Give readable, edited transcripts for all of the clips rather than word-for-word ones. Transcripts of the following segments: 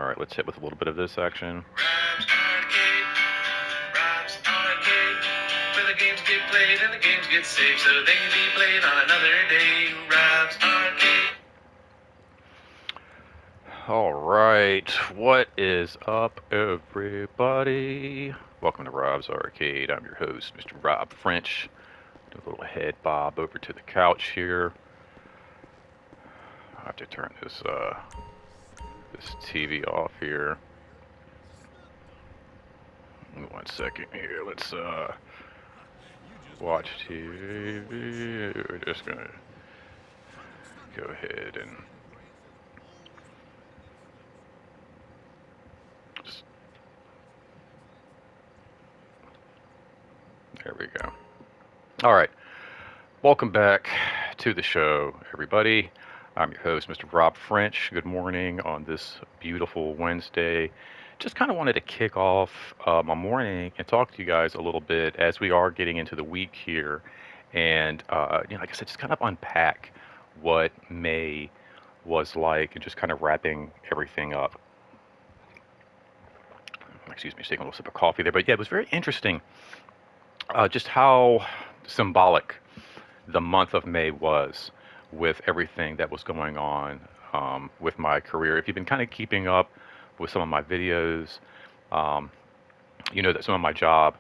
All right, let's hit with a little bit of this action. Rob's Arcade, where the games get played and the games get saved so they can be played on another day. Rob's Arcade. All right, what is up, everybody? Welcome to Rob's Arcade. I'm your host, Mr. Rob French. Do a little head bob over to the couch here. I have to turn this TV off here. 1 second here. Let's watch TV. We're just gonna go ahead and just, there we go. All right, welcome back to the show, everybody. I'm your host, Mr. Rob French. Good morning on this beautiful Wednesday. Just kind of wanted to kick off my morning and talk to you guys a little bit as we are getting into the week here. And, like I said, just kind of unpack what May was like and just kind of wrapping everything up. Excuse me, taking a little sip of coffee there. But yeah, it was very interesting just how symbolic the month of May was with everything that was going on with my career. If you've been kind of keeping up with some of my videos, you know that some of my job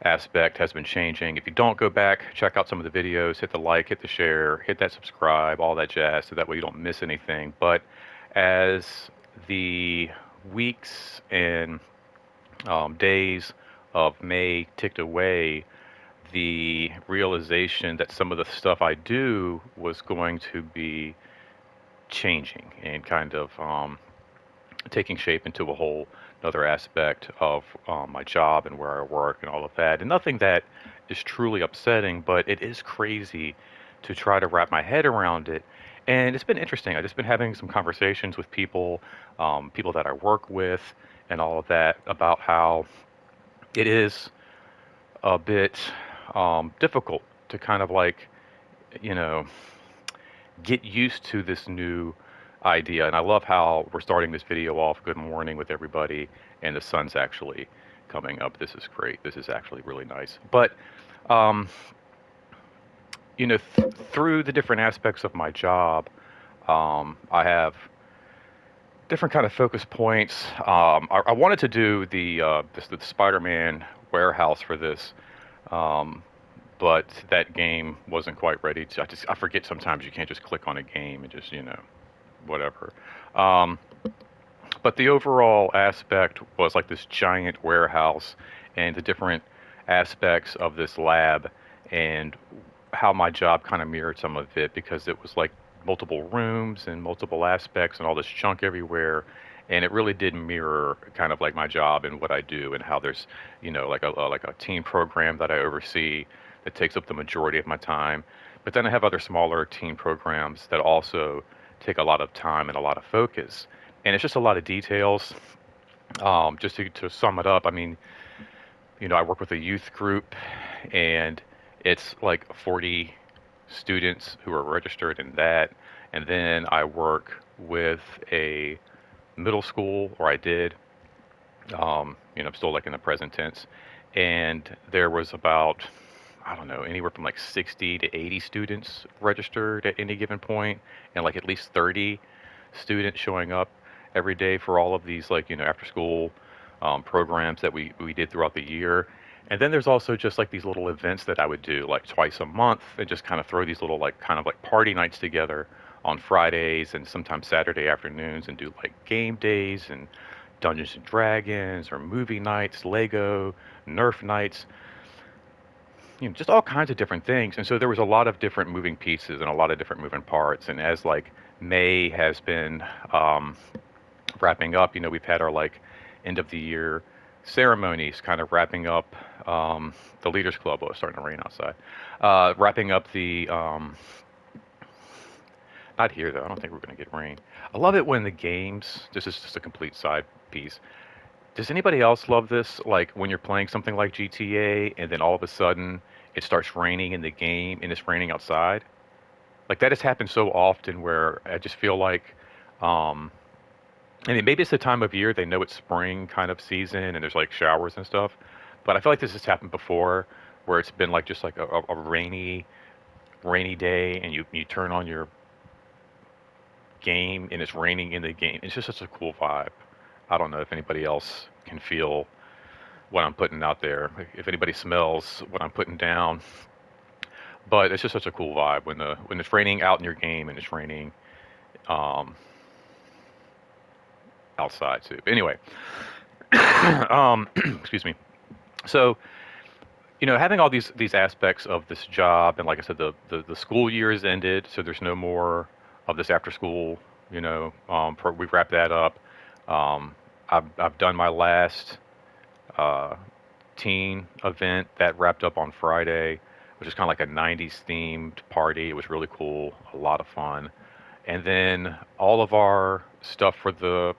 aspect has been changing. If you don't, go back, check out some of the videos, hit the like, hit the share, hit that subscribe, all that jazz, so that way you don't miss anything. But as the weeks and days of May ticked away, the realization that some of the stuff I do was going to be changing and kind of taking shape into a whole another aspect of my job and where I work and all of that. And nothing that is truly upsetting, but it is crazy to try to wrap my head around it. And it's been interesting. I've just been having some conversations with people, people that I work with, and all of that about how it is a bit difficult to kind of like, you know, get used to this new idea. And I love how we're starting this video off. Good morning with everybody, and the sun's actually coming up. This is great. This is actually really nice. But um, through the different aspects of my job, I have different kind of focus points. I wanted to do the Spider-Man warehouse for this, but that game wasn't quite ready to. I forget sometimes you can't just click on a game and just whatever. Um, but the overall aspect was like this giant warehouse and the different aspects of this lab and how my job kind of mirrored some of it because it was like multiple rooms and multiple aspects and all this junk everywhere. And it really did mirror kind of like my job and what I do and how there's, like a team program that I oversee that takes up the majority of my time. But then I have other smaller team programs that also take a lot of time and a lot of focus. And it's just a lot of details. Just to sum it up, I mean, I work with a youth group, and it's like 40 students who are registered in that. And then I work with a middle school, or I did. I'm still like in the present tense. And there was about, I don't know, anywhere from like 60 to 80 students registered at any given point, and like at least 30 students showing up every day for all of these like after school programs that we did throughout the year. And then there's also just like these little events that I would do like twice a month and just kind of throw these little like kind of like party nights together on Fridays and sometimes Saturday afternoons and do like game days and Dungeons and Dragons or movie nights, Lego, Nerf nights, just all kinds of different things. And so there was a lot of different moving pieces and a lot of different moving parts. And as like May has been wrapping up, we've had our like end of the year ceremonies kind of wrapping up the Leaders Club. Oh, it's starting to rain outside. Wrapping up the, not here though, I don't think we're going to get rain. I love it when the games, this is just a complete side piece. Does anybody else love this? Like when you're playing something like GTA and then all of a sudden it starts raining in the game and it's raining outside? Like that has happened so often where I just feel like I mean, maybe it's the time of year they know it's spring kind of season and there's like showers and stuff. But I feel like this has happened before, where it's been like just like a rainy day, and you turn on your game and it's raining in the game. It's just such a cool vibe. I don't know if anybody else can feel what I'm putting out there, if anybody smells what I'm putting down. But it's just such a cool vibe when it's raining out in your game and it's raining um, outside too. Anyway, excuse me. So having all these aspects of this job, and like I said, the school year is ended, so there's no more of this after school. We've wrapped that up. I've done my last uh, teen event that wrapped up on Friday, which is kind of like a '90s themed party. It was really cool, a lot of fun. And then all of our stuff for the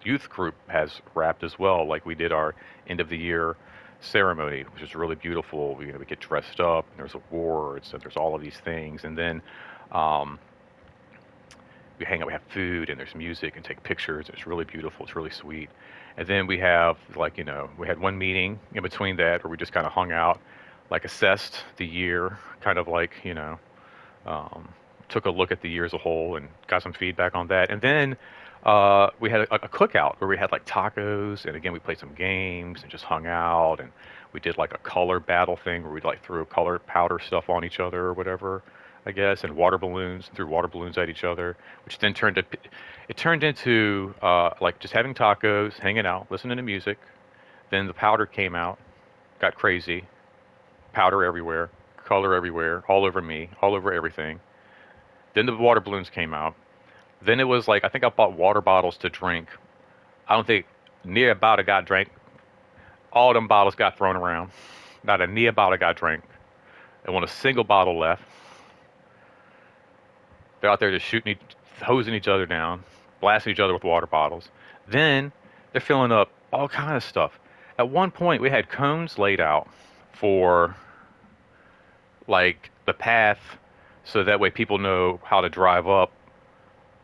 youth group has wrapped as well. Like we did our end of the year ceremony, which is really beautiful. We get dressed up, and there's awards, and there's all of these things, and then um, we hang out, we have food, and there's music, and take pictures. It's really beautiful. It's really sweet. And then we have like we had one meeting in between that where we just kind of hung out, like assessed the year, kind of like um, took a look at the year as a whole and got some feedback on that. And then we had a cookout where we had like tacos, and again we played some games and just hung out, and we did like a color battle thing where we like threw color powder stuff on each other or whatever, I guess, and water balloons, threw water balloons at each other, which then turned into like just having tacos, hanging out, listening to music. Then the powder came out, got crazy, powder everywhere, color everywhere, all over me, all over everything. Then the water balloons came out. Then it was like I think I bought water bottles to drink. I don't think near about a got drank. All them bottles got thrown around. Not a near bottle got drank. And when a single bottle left, they're out there just hosing each other down, blasting each other with water bottles. Then they're filling up all kind of stuff. At one point, we had cones laid out for like the path, so that way people know how to drive up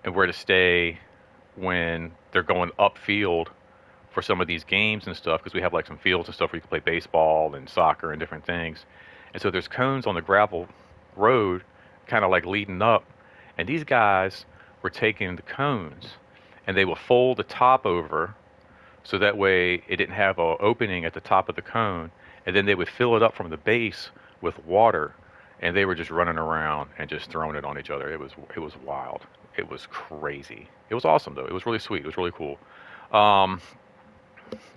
and where to stay when they're going upfield for some of these games and stuff, because we have like some fields and stuff where you can play baseball and soccer and different things. And so there's cones on the gravel road, kind of like leading up. And these guys were taking the cones and they would fold the top over so that way it didn't have an opening at the top of the cone. And then they would fill it up from the base with water. And they were just running around and just throwing it on each other. It was wild. It was crazy. It was awesome though. It was really sweet. It was really cool. Um,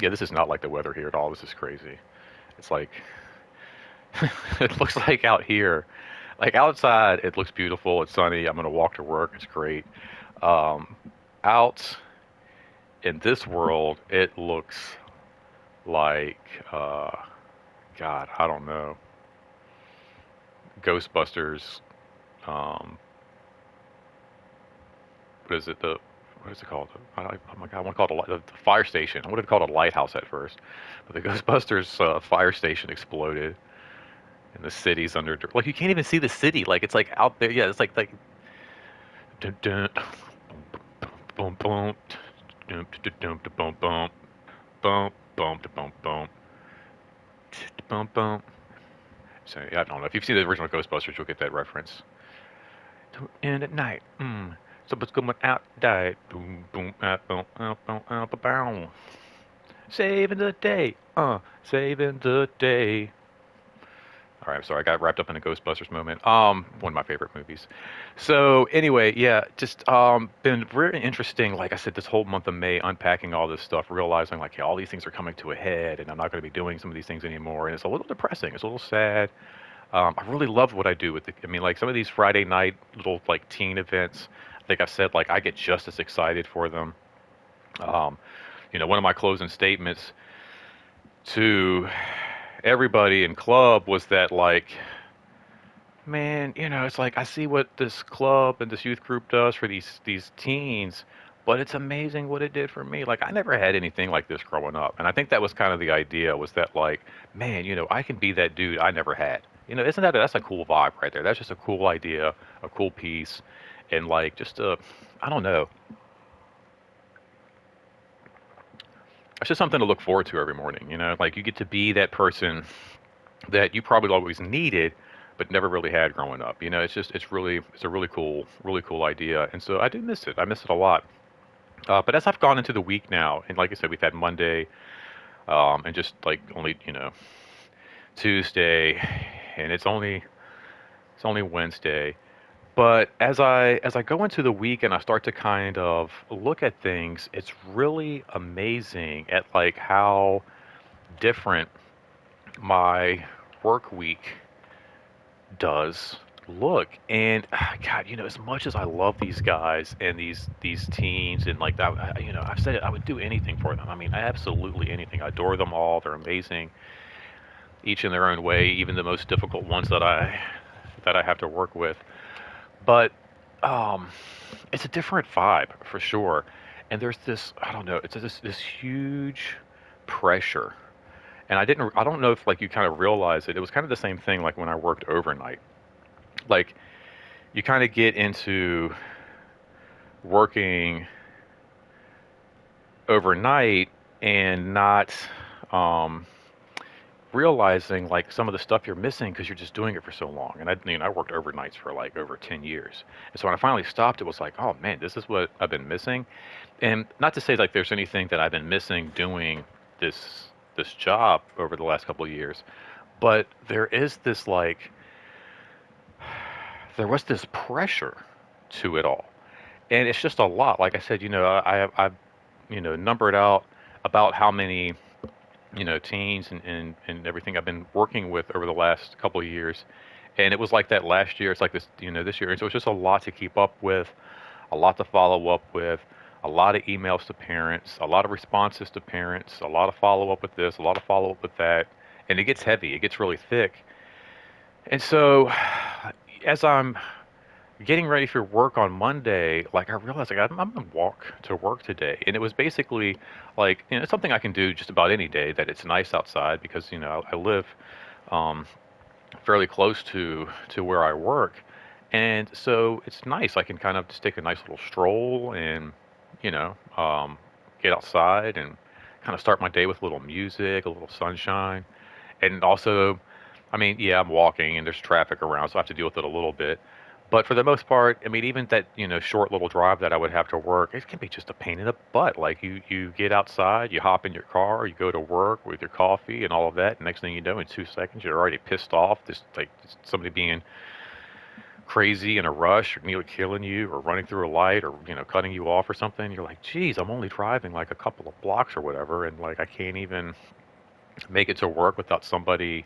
yeah, this is not like the weather here at all. This is crazy. It's like it looks like out here, like outside, it looks beautiful. It's sunny. I'm gonna walk to work. It's great. Um, Out in this world, it looks like God, I don't know, Ghostbusters. Um, what is it? What is it called? Oh my God, I want to call it the fire station. I would have called it a lighthouse at first, but the Ghostbusters fire station exploded, and the city's under. Like you can't even see the city. Like it's like out there. Yeah, it's like dun, dun, boom boom, dum dum dum boom boom, boom boom boom boom, boom boom. So yeah, I don't know if you've seen the original Ghostbusters, you'll get that reference. In at night. Someone's coming out died. Boom, boom, boom, boom, boom, boom. Saving the day. Saving the day. All right, I'm sorry. I got wrapped up in a Ghostbusters moment. One of my favorite movies. So anyway, yeah, just been very interesting. Like I said, this whole month of May, unpacking all this stuff, realizing like, yeah, all these things are coming to a head, and I'm not going to be doing some of these things anymore. And it's a little depressing. It's a little sad. I really love what I do with the. I mean, like some of these Friday night little like teen events. I think I've said like I get just as excited for them. Um, One of my closing statements to everybody in club was that like, man, it's like I see what this club and this youth group does for these teens, but it's amazing what it did for me. Like I never had anything like this growing up, and I think that was kind of the idea was that like, man, I can be that dude I never had. Isn't that's a cool vibe right there? That's just a cool idea, a cool piece, and like just I don't know. it's just something to look forward to every morning. Like you get to be that person that you probably always needed, but never really had growing up. It's a really cool idea, and so I do miss it. I miss it a lot. But as I've gone into the week now, and like I said, we've had Monday, and just like only Tuesday, and it's only Wednesday. But as I go into the week and I start to kind of look at things, it's really amazing at like how different my work week does look. And God, as much as I love these guys and these teams and like that, I've said it, I would do anything for them. I mean, absolutely anything. I adore them all. They're amazing, each in their own way, even the most difficult ones that I have to work with. But um, it's a different vibe for sure. And there's this, I don't know, it's this huge pressure. And I don't know if like you kind of realize it. It was kind of the same thing like when I worked overnight. Like you kind of get into working overnight and not um, realizing like some of the stuff you're missing because you're just doing it for so long. And I worked overnights for like over 10 years. And so when I finally stopped, it was like, oh man, this is what I've been missing. And not to say like there's anything that I've been missing doing this job over the last couple of years, but there was this pressure to it all. And it's just a lot. Like I said, I've numbered out about how many teens and everything I've been working with over the last couple of years. And it was like that last year. It's like this year. And so it's just a lot to keep up with, a lot to follow up with, a lot of emails to parents, a lot of responses to parents, a lot of follow up with this, a lot of follow up with that. And it gets heavy. It gets really thick. And so as I'm getting ready for work on Monday, like I realized like I'm gonna walk to work today, and it was basically like it's something I can do just about any day that it's nice outside because I live um, fairly close to where I work, and so it's nice. I can kind of just take a nice little stroll and you know um, get outside and kind of start my day with a little music, a little sunshine, and also, I mean, yeah, I'm walking and there's traffic around, so I have to deal with it a little bit. But for the most part, I mean, even that, short little drive that I would have to work, it can be just a pain in the butt. Like you get outside, you hop in your car, you go to work with your coffee and all of that. And next thing you know, in 2 seconds, you're already pissed off. Just like somebody being crazy in a rush or nearly killing you or running through a light or, cutting you off or something. You're like, geez, I'm only driving like a couple of blocks or whatever. And like, I can't even make it to work without somebody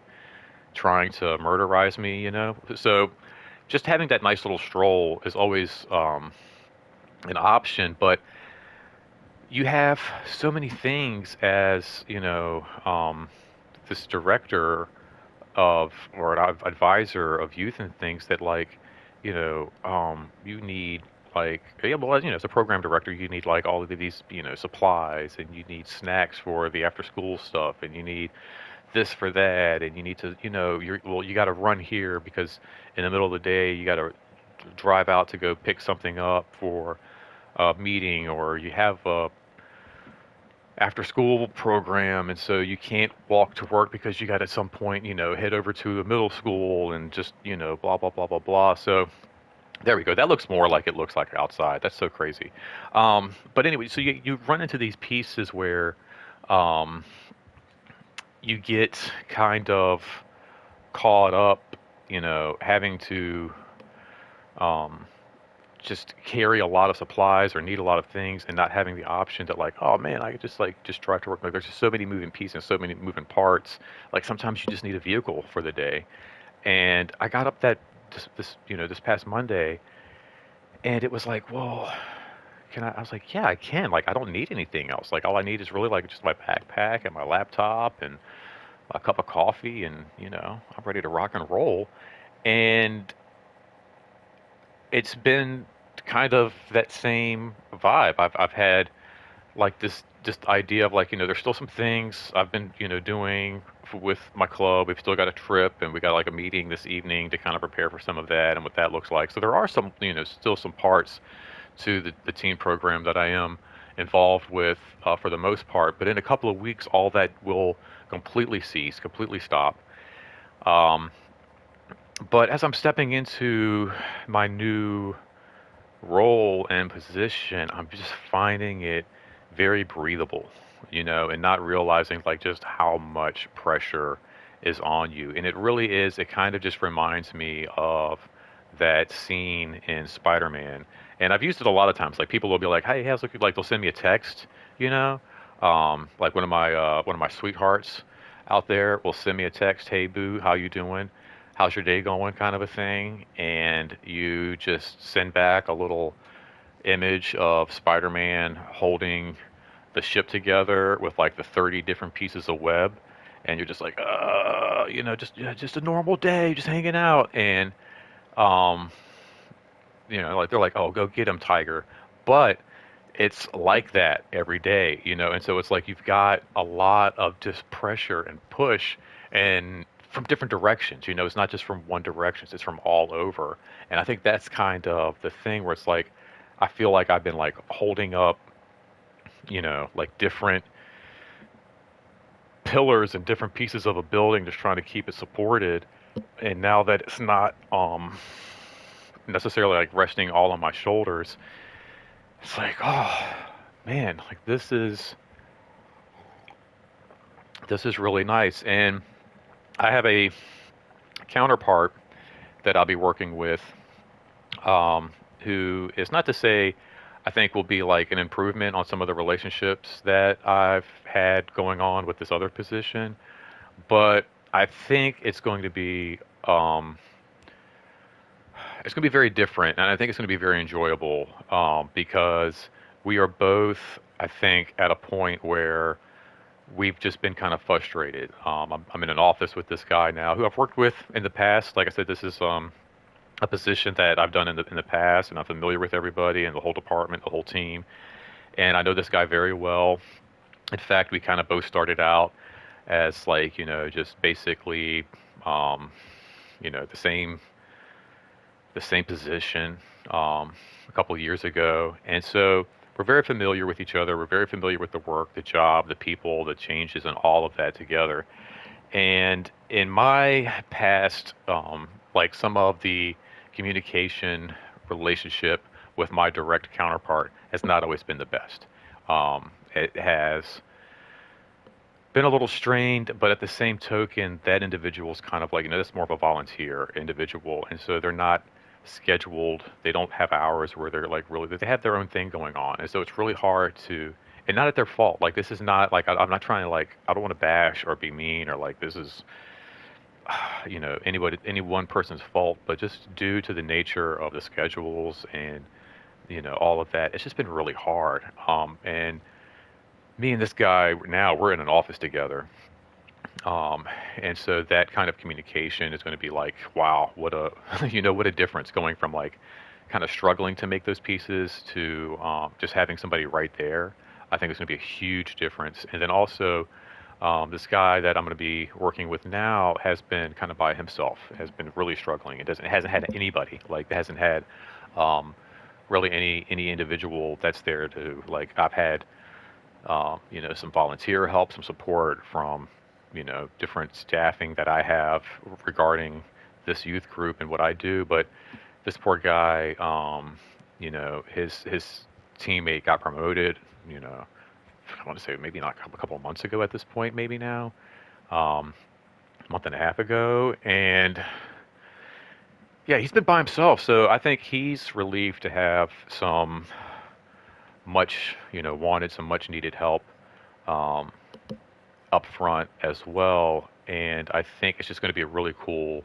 trying to murderize me. So just having that nice little stroll is always an option, but you have so many things as this director of or an advisor of youth and things that like you need like yeah, well, as a program director you need like all of these supplies, and you need snacks for the after school stuff, and you need this for that, and you need to you got to run here because in the middle of the day you got to drive out to go pick something up for a meeting, or you have a after school program, and so you can't walk to work because you got at some point head over to the middle school and just blah blah blah blah blah. So there we go. That looks more like it looks like outside. That's so crazy. But anyway, so you run into these pieces where um, you get kind of caught up, having to um, just carry a lot of supplies or need a lot of things, and not having the option to like, oh man, I could just drive to work. Like there's just so many moving pieces and so many moving parts. Like sometimes you just need a vehicle for the day. And I got up that this past Monday, and it was like, well, can I? I was like, yeah, I can. Like I don't need anything else. Like all I need is really like just my backpack and my laptop and a cup of coffee, and I'm ready to rock and roll. And it's been kind of that same vibe. I've had like this idea of like there's still some things I've been doing with my club. We've still got a trip, and we got like a meeting this evening to kind of prepare for some of that and what that looks like. So there are some still some parts to the teen program that I am involved with for the most part. But in a couple of weeks, all that will completely cease, completely stop. Um, but as I'm stepping into my new role and position, I'm just finding it very breathable, and not realizing like just how much pressure is on you. And it really is, it kind of just reminds me of that scene in Spider-Man. And I've used it a lot of times. Like people will be like, "Hey, how's it?" Like they'll send me a text, you know, like one of my sweethearts out there will send me a text, "Hey, boo, how you doing? How's your day going?" kind of a thing, and you just send back a little image of Spider-Man holding the ship together with like the 30 different pieces of web, and you're just like, just yeah, just a normal day, just hanging out, and um, like they're like, "Oh, go get him, Tiger," but it's like that every day, and so it's like you've got a lot of just pressure and push and from different directions, it's not just from one direction, it's from all over. And I think that's kind of the thing where it's like I feel like I've been like holding up, like different pillars and different pieces of a building just trying to keep it supported. And now that it's not necessarily like resting all on my shoulders, it's like, oh man, like this is really nice. And I have a counterpart that I'll be working with, who is not to say I think will be like an improvement on some of the relationships that I've had going on with this other position, but I think um, it's going to be very different, and I think it's going to be very enjoyable, because we are both, I think, at a point where we've just been kind of frustrated. I'm in an office with this guy now who I've worked with in the past. Like I said, this is a position that I've done in the past, and I'm familiar with everybody and the whole department, the whole team, and I know this guy very well. In fact, we kind of both started out as like just basically um, the same position a couple of years ago, and so we're very familiar with each other. We're very familiar with the work, the job, the people, the changes, and all of that together. And in my past, like some of the communication relationship with my direct counterpart has not always been the best. It has been a little strained, but at the same token, that individual's kind of like, that's more of a volunteer individual. And so they're not scheduled. They don't have hours where they're like really, they have their own thing going on. And so it's really hard to, and not at their fault. Like, this is not like, I'm not trying to like, I don't want to bash or be mean or like, this is, any one person's fault, but just due to the nature of the schedules and, all of that, it's just been really hard. And me and this guy now, we're in an office together. Um, and so that kind of communication is going to be like, wow, what a, what a difference going from like kind of struggling to make those pieces to just having somebody right there. I think it's going to be a huge difference. And then also, this guy that I'm going to be working with now has been kind of by himself, has been really struggling. Hasn't had anybody, like hasn't had um, really any individual that's there to like. I've had some volunteer help, some support from, different staffing that I have regarding this youth group and what I do. But this poor guy, his teammate got promoted, I want to say maybe not a couple of months ago at this point, maybe now, a month and a half ago. And yeah, he's been by himself. So I think he's relieved to have some much, wanted some much needed help um, up front as well. And I think it's just going to be a really cool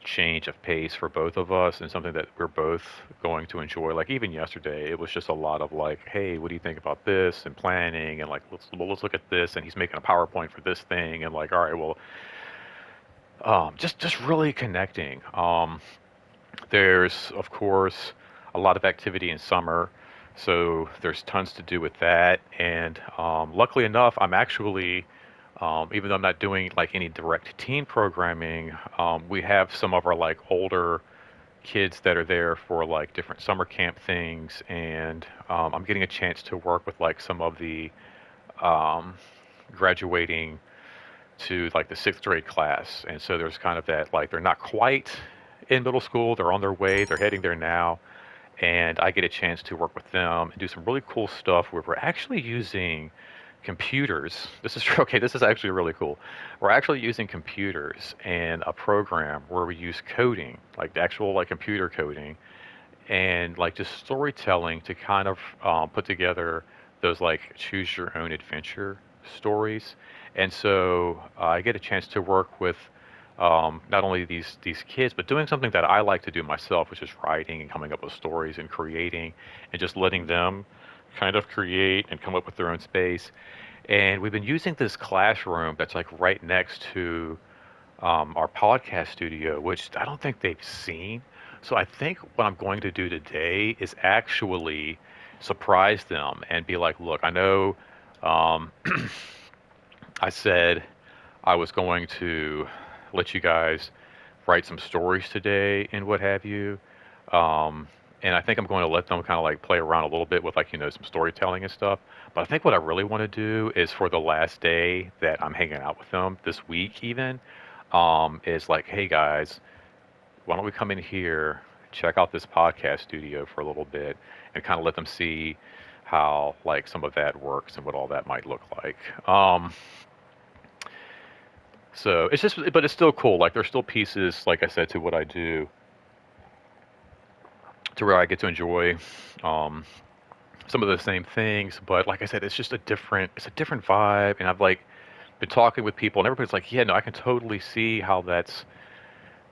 change of pace for both of us and something that we're both going to enjoy. Like even yesterday, it was just a lot of like, hey, what do you think about this and planning and like let's look at this and he's making a PowerPoint for this thing and like, all right, well, just really connecting. There's of course a lot of activity in summer, so there's tons to do with that. And luckily enough, I'm actually even though I'm not doing like any direct teen programming, we have some of our like older kids that are there for like different summer camp things, and I'm getting a chance to work with like some of the um, graduating to like the sixth grade class. And so there's kind of that like they're not quite in middle school, they're on their way, they're heading there now, and I get a chance to work with them and do some really cool stuff where we're actually using computers. This is okay, this is actually really cool. We're actually using computers and a program where we use coding, like the actual like computer coding, and like just storytelling to kind of put together those like choose your own adventure stories. And so I get a chance to work with not only these kids, but doing something that I like to do myself, which is writing and coming up with stories and creating, and just letting them kind of create and come up with their own space. And we've been using this classroom that's like right next to our podcast studio, which I don't think they've seen. So I think what I'm going to do today is actually surprise them and be like, look, I know um, I said I was going to let you guys write some stories today and what have you. Um, and I think I'm going to let them kind of like play around a little bit with like, some storytelling and stuff. But I think what I really want to do is for the last day that I'm hanging out with them this week, even, is like, hey guys, why don't we come in here, check out this podcast studio for a little bit, and kind of let them see how like some of that works and what all that might look like. So it's just, but it's still cool. Like there's still pieces, like I said, to what I do, to where I get to enjoy um, some of the same things. But like I said, it's a different vibe. And I've like been talking with people, and everybody's like, yeah, no, I can totally see how that's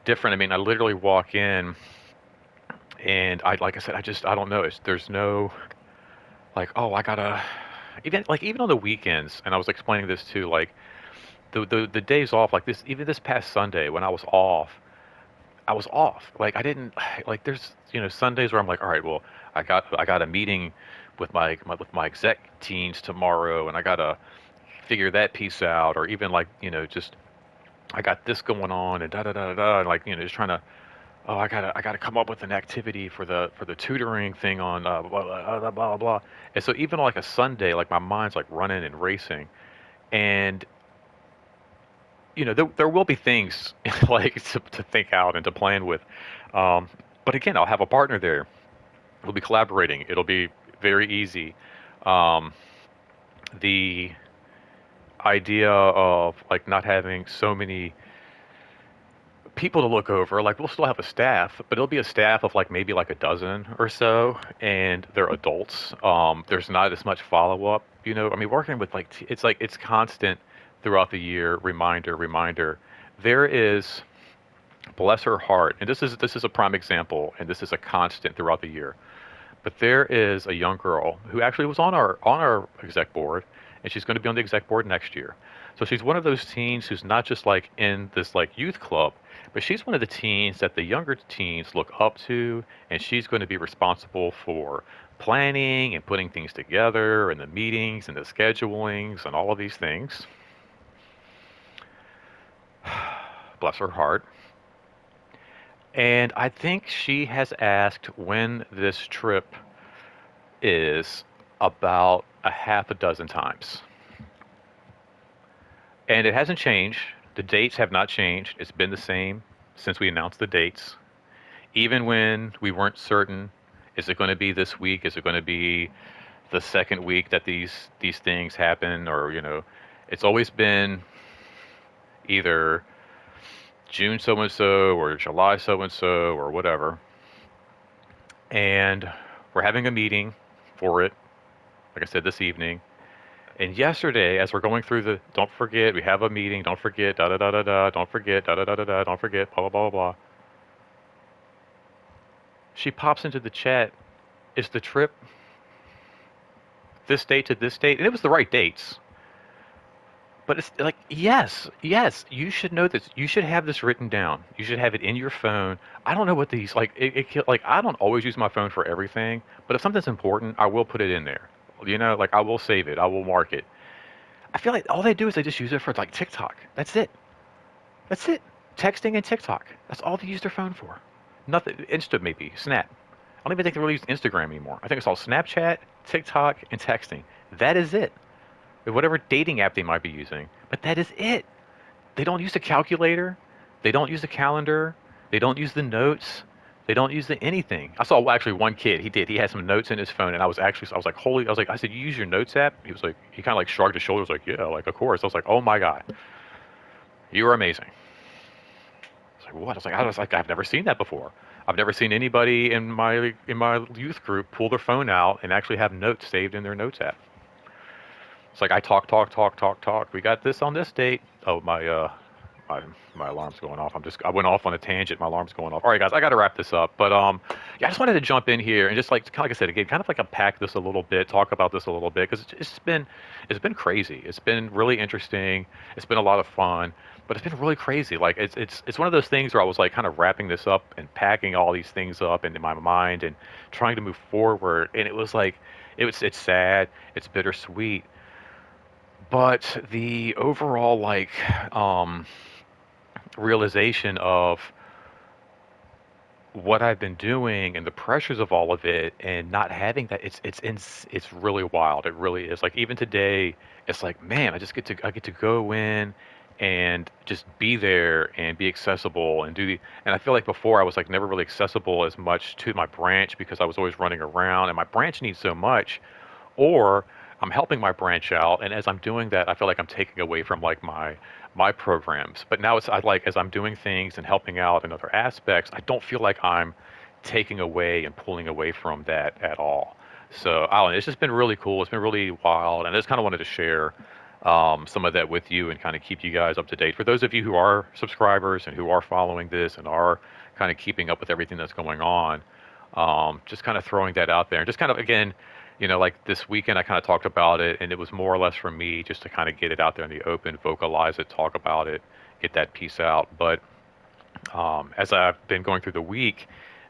different. I mean, I literally walk in, and like I said, I don't know. There's no like, oh, I gotta even on the weekends. And I was explaining this to like the days off, like this, even this past Sunday when I was off. I was off. Like I didn't like there's Sundays where I'm like, all right, well, I got a meeting with with my exec teams tomorrow, and I gotta figure that piece out, or even like just I got this going on and da da da da da, and like just trying to I gotta come up with an activity for the tutoring thing on blah, blah blah blah blah. And so even like a Sunday, like my mind's like running and racing, and there will be things like to think out and to plan with. Um, but again, I'll have a partner there. We'll be collaborating. It'll be very easy. Um, the idea of like not having so many people to look over, like we'll still have a staff, but it'll be a staff of like maybe like a dozen or so, and they're adults. There's not as much follow up. I mean, working with like it's constant throughout the year, reminder, reminder. There is, bless her heart, and this is a prime example, and this is a constant throughout the year. But there is a young girl who actually was on our exec board, and she's going to be on the exec board next year. So she's one of those teens who's not just like in this like youth club, but she's one of the teens that the younger teens look up to, and she's going to be responsible for planning and putting things together and the meetings and the schedulings and all of these things. Bless her heart. And I think she has asked when this trip is about a half a dozen times. And it hasn't changed. The dates have not changed. It's been the same since we announced the dates. Even when we weren't certain, is it going to be this week? Is it going to be the second week that these things happen? Or, it's always been either June so and so or July so and so or whatever. And we're having a meeting for it, like I said, this evening. And yesterday, as we're going through don't forget, we have a meeting, don't forget, da da da da da, don't forget, da da da da da, don't forget, blah, blah, blah, blah, blah. She pops into the chat, is the trip this date to this date? And it was the right dates. But it's like, yes, yes, you should know this. You should have this written down. You should have it in your phone. I don't know what these, like, like, I don't always use my phone for everything, but if something's important, I will put it in there. Like, I will save it. I will mark it. I feel like all they do is they just use it for, like, TikTok. That's it. That's it. Texting and TikTok. That's all they use their phone for. Nothing. Insta maybe. Snap. I don't even think they really use Instagram anymore. I think it's all Snapchat, TikTok, and texting. That is it. Whatever dating app they might be using, but that is it. They don't use the calculator. They don't use the calendar. They don't use the notes. They don't use the anything. I saw actually one kid. He did. He had some notes in his phone, and I was like, holy. I was like, I said, you use your notes app? He was like, he kind of like shrugged his shoulders, like, yeah, like of course. I was like, oh my god, you are amazing. I was like, what? I was like, I've never seen that before. I've never seen anybody in my youth group pull their phone out and actually have notes saved in their notes app. It's like I talk, talk, talk, talk, talk. We got this on this date. Oh my my alarm's going off. I went off on a tangent. My alarm's going off. All right, guys, I got to wrap this up. But yeah, I just wanted to jump in here and just like kind of like I said again, kind of like unpack this a little bit, talk about this a little bit because it's been crazy. It's been really interesting. It's been a lot of fun, but it's been really crazy. Like it's one of those things where I was like kind of wrapping this up and packing all these things up into my mind and trying to move forward, and it was like it's sad, it's bittersweet, but the overall like um realization of what I've been doing and the pressures of all of it and not having that it's really wild. It really is. Like even today, it's like, man, I get to go in and just be there and be accessible and do the and I feel like before I was like never really accessible as much to my branch because I was always running around and my branch needs so much, or I'm helping my branch out, and as I'm doing that, I feel like I'm taking away from like my programs. But now it's I like as I'm doing things and helping out in other aspects, I don't feel like I'm taking away and pulling away from that at all. So I don't know, it's just been really cool. It's been really wild, and I just kind of wanted to share some of that with you and kind of keep you guys up to date. For those of you who are subscribers and who are following this and are kind of keeping up with everything that's going on, just kind of throwing that out there and just kind of again, like this weekend I kind of talked about it and it was more or less for me just to kind of get it out there in the open, vocalize it, talk about it, get that piece out. But as I've been going through the week,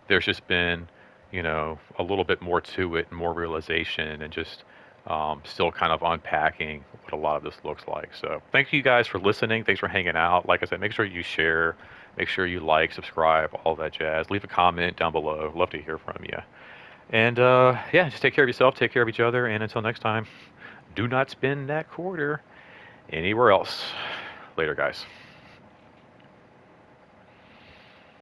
there's just been, a little bit more to it and more realization and just still kind of unpacking what a lot of this looks like. So thank you guys for listening. Thanks for hanging out. Like I said, make sure you share, make sure you like, subscribe, all that jazz. Leave a comment down below. Love to hear from you. And yeah, just take care of yourself, take care of each other, and until next time, do not spend that quarter anywhere else. Later, guys.